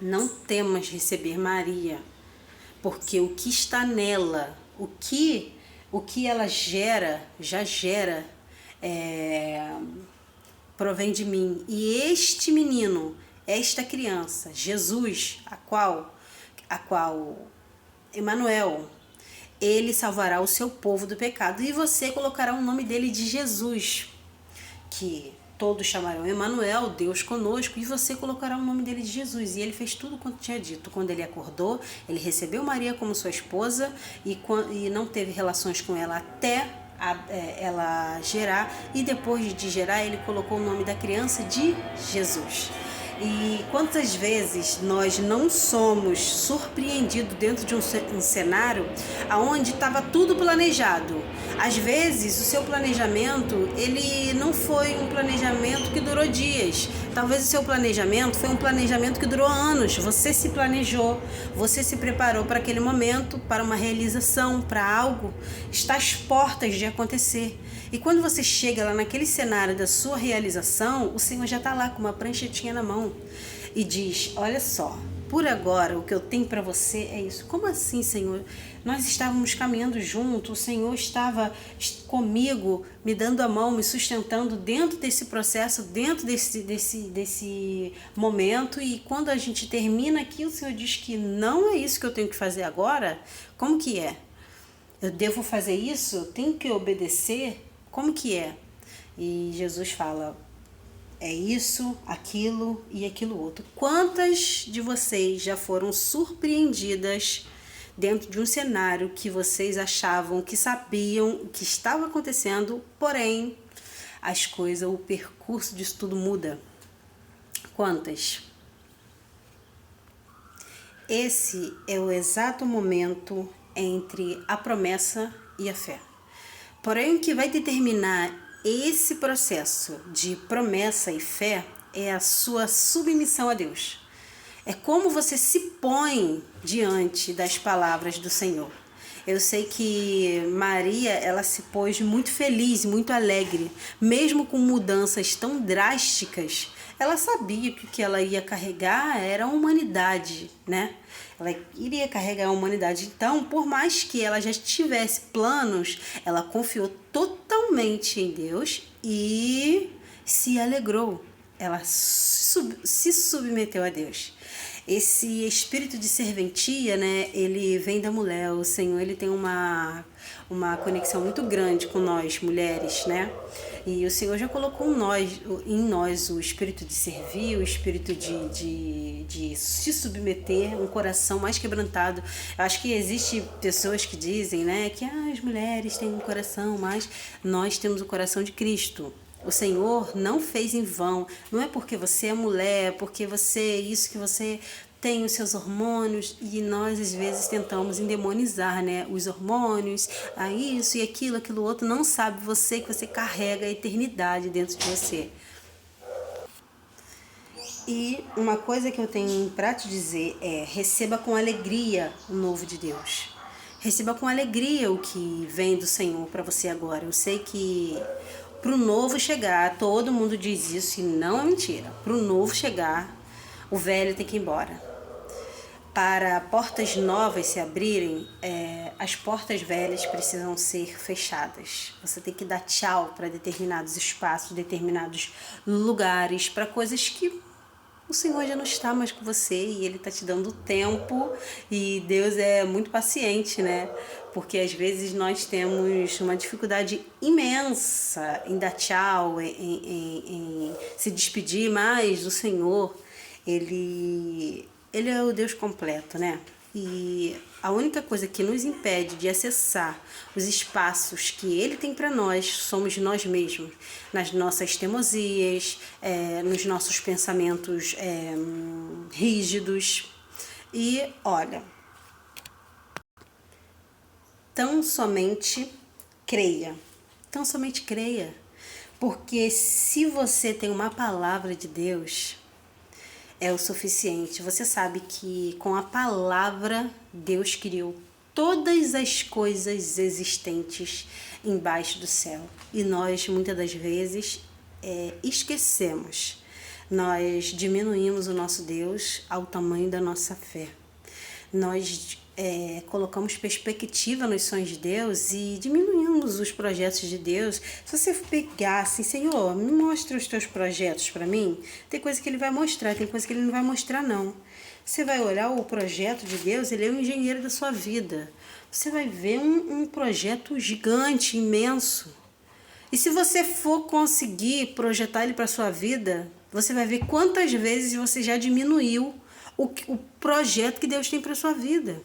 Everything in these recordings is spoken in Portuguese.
não temas receber Maria, porque o que está nela, o que ela gera, já gera, provém de mim. E este menino, esta criança, Jesus, a qual Emanuel, ele salvará o seu povo do pecado. E você colocará o nome dele de Jesus, que todos chamarão Emanuel, Deus conosco, e você colocará o nome dele de Jesus. E ele fez tudo quanto tinha dito. Quando ele acordou, ele recebeu Maria como sua esposa e não teve relações com ela até ela gerar, e depois de gerar ele colocou o nome da criança de Jesus. E quantas vezes nós não somos surpreendidos dentro de um cenário onde estava tudo planejado? Às vezes o seu planejamento ele não foi um planejamento que durou dias. Talvez o seu planejamento foi um planejamento que durou anos. Você se planejou, você se preparou para aquele momento, para uma realização, para algo. Está às portas de acontecer. E quando você chega lá naquele cenário da sua realização, o Senhor já está lá com uma pranchetinha na mão e diz: olha só, por agora o que eu tenho para você é isso. Como assim, Senhor? Nós estávamos caminhando juntos, o Senhor estava comigo, me dando a mão, me sustentando dentro desse processo, dentro desse momento, e quando a gente termina aqui, o Senhor diz que não é isso que eu tenho que fazer agora? Como que é? Eu devo fazer isso? Eu tenho que obedecer? Como que é? E Jesus fala: é isso, aquilo e aquilo outro. Quantas de vocês já foram surpreendidas dentro de um cenário que vocês achavam que sabiam o que estava acontecendo, porém as coisas, o percurso disso tudo muda? Quantas? Esse é o exato momento entre a promessa e a fé. Porém, o que vai determinar esse processo de promessa e fé é a sua submissão a Deus. É como você se põe diante das palavras do Senhor. Eu sei que Maria, ela se pôs muito feliz, muito alegre, mesmo com mudanças tão drásticas. Ela sabia que o que ela ia carregar era a humanidade, né? Ela iria carregar a humanidade. Então, por mais que ela já tivesse planos, ela confiou totalmente em Deus e se alegrou. Ela se submeteu a Deus. Esse espírito de serventia, né, ele vem da mulher. O Senhor, ele tem uma conexão muito grande com nós, mulheres, né? E o Senhor já colocou em nós o espírito de servir, o espírito de se submeter, um coração mais quebrantado. Eu acho que existe pessoas que dizem, né, que as mulheres têm um coração, mas nós temos o coração de Cristo. O Senhor não fez em vão. Não é porque você é mulher, porque você isso que você tem os seus hormônios, e nós às vezes tentamos endemonizar, né, os hormônios, isso e aquilo outro. Não sabe você que você carrega a eternidade dentro de você. E uma coisa que eu tenho para te dizer é: receba com alegria o novo de Deus. Receba com alegria o que vem do Senhor para você agora. Eu sei que para o novo chegar, todo mundo diz isso e não é mentira. Para o novo chegar, o velho tem que ir embora. Para portas novas se abrirem, as portas velhas precisam ser fechadas. Você tem que dar tchau para determinados espaços, determinados lugares, para coisas que o Senhor já não está mais com você e Ele está te dando tempo. E Deus é muito paciente, né? Porque às vezes nós temos uma dificuldade imensa em dar tchau, em se despedir, mas o Senhor, Ele é o Deus completo, né? E a única coisa que nos impede de acessar os espaços que Ele tem para nós somos nós mesmos, nas nossas teimosias, nos nossos pensamentos rígidos. E olha, tão somente creia, porque se você tem uma palavra de Deus, é o suficiente. Você sabe que com a palavra Deus criou todas as coisas existentes embaixo do céu. E nós muitas das vezes esquecemos Nós diminuímos o nosso Deus ao tamanho da nossa fé. Nós colocamos perspectiva nos sonhos de Deus e diminuímos os projetos de Deus. Se você pegar assim, Senhor, me mostra os teus projetos para mim, tem coisa que ele vai mostrar, tem coisa que ele não vai mostrar não. Você vai olhar o projeto de Deus, ele é o engenheiro da sua vida. Você vai ver um projeto gigante, imenso. E se você for conseguir projetar ele para sua vida, você vai ver quantas vezes você já diminuiu o projeto que Deus tem para sua vida.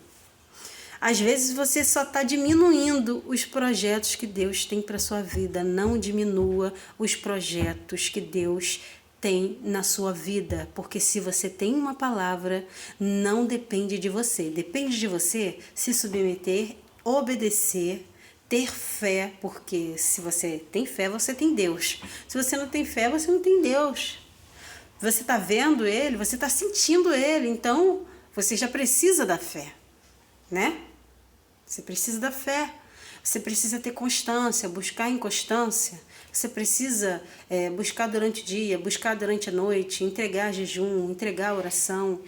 Às vezes você só está diminuindo os projetos que Deus tem para sua vida. Não diminua os projetos que Deus tem na sua vida, porque se você tem uma palavra, não depende de você. Depende de você se submeter, obedecer, ter fé, porque se você tem fé, você tem Deus. Se você não tem fé, você não tem Deus. Você está vendo Ele, você está sentindo Ele, então você já precisa da fé, né? Você precisa da fé, você precisa ter constância, buscar em constância, você precisa buscar durante o dia, buscar durante a noite, entregar jejum, entregar oração,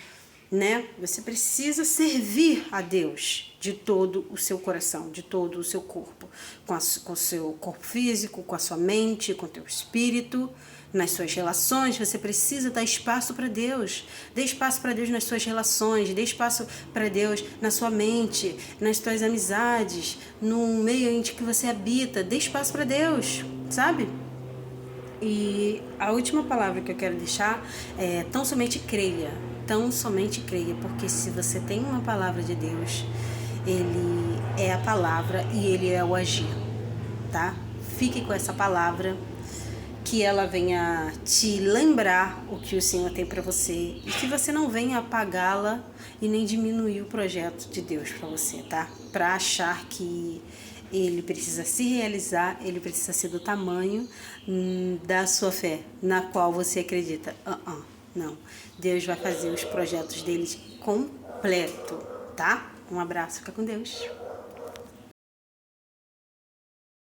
né? Você precisa servir a Deus de todo o seu coração, de todo o seu corpo, com o seu corpo físico, com a sua mente, com o teu espírito. Nas suas relações, você precisa dar espaço para Deus. Dê espaço para Deus nas suas relações, dê espaço para Deus na sua mente, nas suas amizades, no meio em que você habita. Dê espaço para Deus, sabe? E a última palavra que eu quero deixar é tão somente creia. Tão somente creia, porque se você tem uma palavra de Deus, Ele é a palavra e Ele é o agir, tá? Fique com essa palavra, que ela venha te lembrar o que o Senhor tem para você e que você não venha apagá-la e nem diminuir o projeto de Deus para você, tá? Para achar que ele precisa se realizar, ele precisa ser do tamanho da sua fé, na qual você acredita. Não. Deus vai fazer os projetos dele completo, tá? Um abraço, fica com Deus.